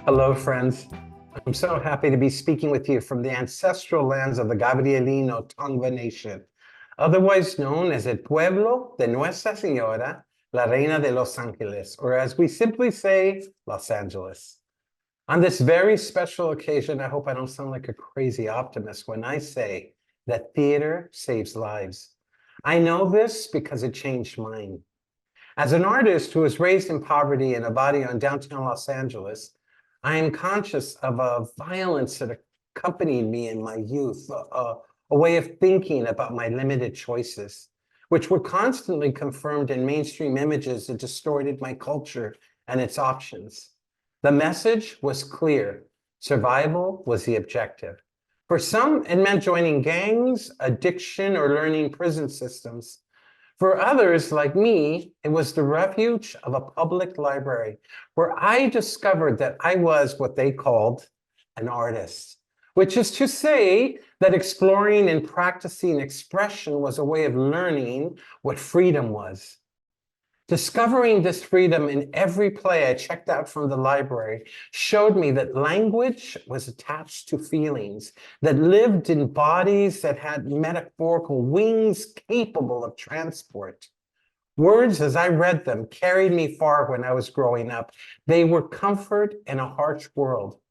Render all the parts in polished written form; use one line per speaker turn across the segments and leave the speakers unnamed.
Hello, friends. I'm so happy to be speaking with you from the ancestral lands of the Gabrielino Tongva Nation, otherwise known as el pueblo de Nuestra Señora, la Reina de Los Ángeles, or as we simply say, Los Angeles. On this very special occasion, I hope I don't sound like a crazy optimist when I say that theater saves lives. I know this because it changed mine. As an artist who was raised in poverty in a barrio in downtown Los Angeles, I am conscious of a violence that accompanied me in my youth, a way of thinking about my limited choices, which were constantly confirmed in mainstream images that distorted my culture and its options. The message was clear. Survival was the objective. For some, it meant joining gangs, addiction, or learning prison systems. For others, like me, it was the refuge of a public library where I discovered that I was what they called an artist, which is to say that exploring and practicing expression was a way of learning what freedom was. Discovering this freedom in every play I checked out from the library showed me that language was attached to feelings, that lived in bodies that had metaphorical wings capable of transport. Words, as I read them, carried me far when I was growing up. They were comfort in a harsh world.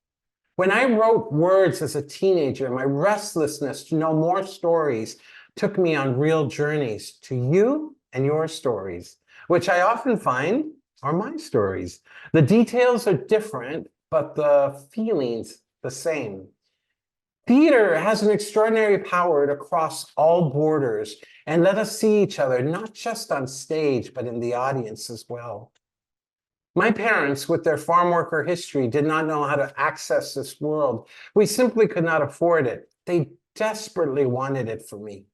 When I wrote words as a teenager, my restlessness to know more stories took me on real journeys to you and your stories, which I often find are my stories. The details are different, but the feelings the same. Theater has an extraordinary power to cross all borders and let us see each other, not just on stage, but in the audience as well. My parents, with their farm worker history, did not know how to access this world. We simply could not afford it. They desperately wanted it for me.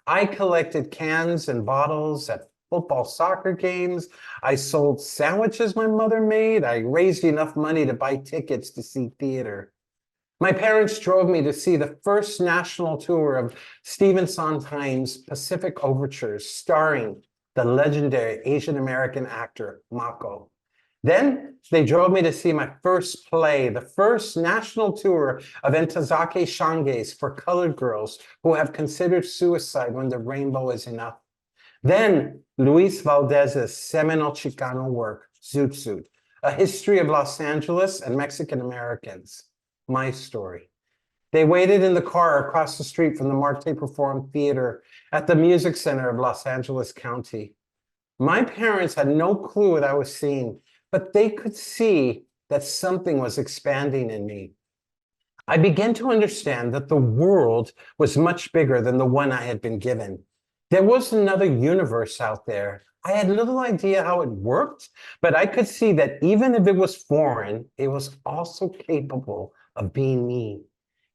I collected cans and bottles at football, soccer games. I sold sandwiches my mother made. I raised enough money to buy tickets to see theater. My parents drove me to see the first national tour of Stephen Sondheim's Pacific Overtures, starring the legendary Asian American actor Mako. Then they drove me to see my first play, the first national tour of Entezake Shange's for colored girls who have considered suicide when the rainbow is enough. Then Luis Valdez's seminal Chicano work, Zoot Suit, A History of Los Angeles and Mexican Americans, my story. They waited in the car across the street from the Marte Performed Theater at the Music Center of Los Angeles County. My parents had no clue what I was seeing, but they could see that something was expanding in me. I began to understand that the world was much bigger than the one I had been given. There was another universe out there. I had little idea how it worked, but I could see that even if it was foreign, it was also capable of being me.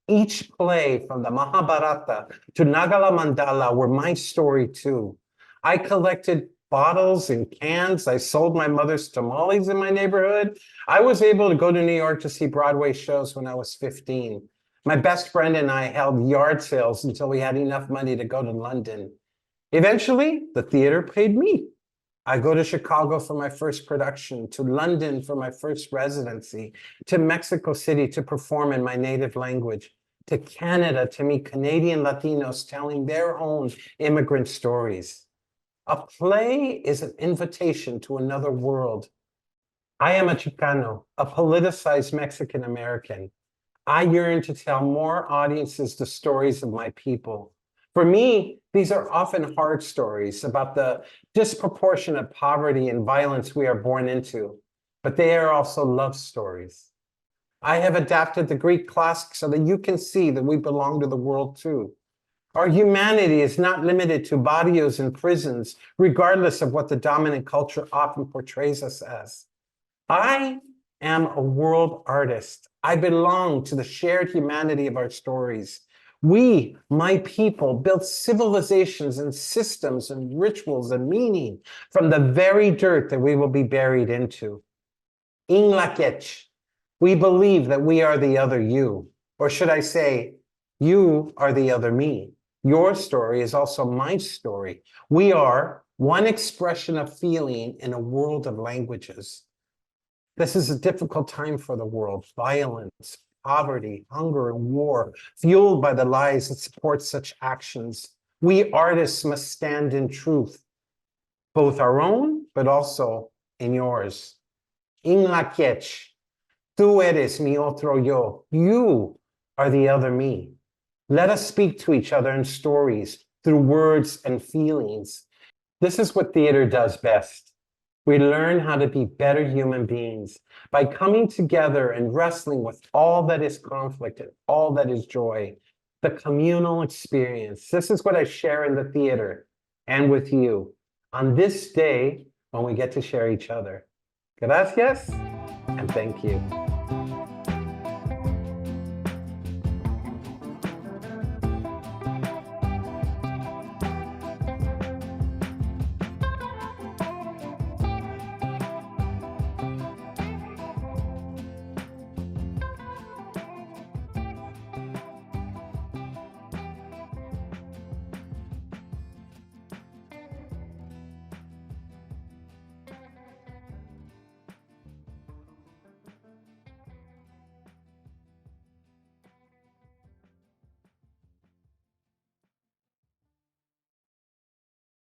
Each play from the Mahabharata to Nagala Mandala were my story too. I collected bottles and cans. I sold my mother's tamales in my neighborhood. I was able to go to New York to see Broadway shows when I was 15. My best friend and I held yard sales until we had enough money to go to London. Eventually, the theater paid me. I go to Chicago for my first production, to London for my first residency, to Mexico City to perform in my native language, to Canada to meet Canadian Latinos telling their own immigrant stories. A play is an invitation to another world. I am a Chicano, a politicized Mexican American. I yearn to tell more audiences the stories of my people. For me, these are often hard stories about the disproportionate poverty and violence we are born into, but they are also love stories. I have adapted the Greek classics so that you can see that we belong to the world too. Our humanity is not limited to barrios and prisons, regardless of what the dominant culture often portrays us as. I am a world artist. I belong to the shared humanity of our stories. We, my people, built civilizations and systems and rituals and meaning from the very dirt that we will be buried into. In la Quech, we believe that we are the other you, or should I say, you are the other me. Your story is also my story. We are one expression of feeling in a world of languages. This is a difficult time for the world. Violence, poverty, hunger, and war, fueled by the lies that support such actions. We artists must stand in truth, both our own, but also in yours. In la quech, tú eres mi otro yo. You are the other me. Let us speak to each other in stories, through words and feelings. This is what theater does best. We learn how to be better human beings by coming together and wrestling with all that is conflict and all that is joy, the communal experience. This is what I share in the theater and with you on this day when we get to share each other. Gracias and thank you.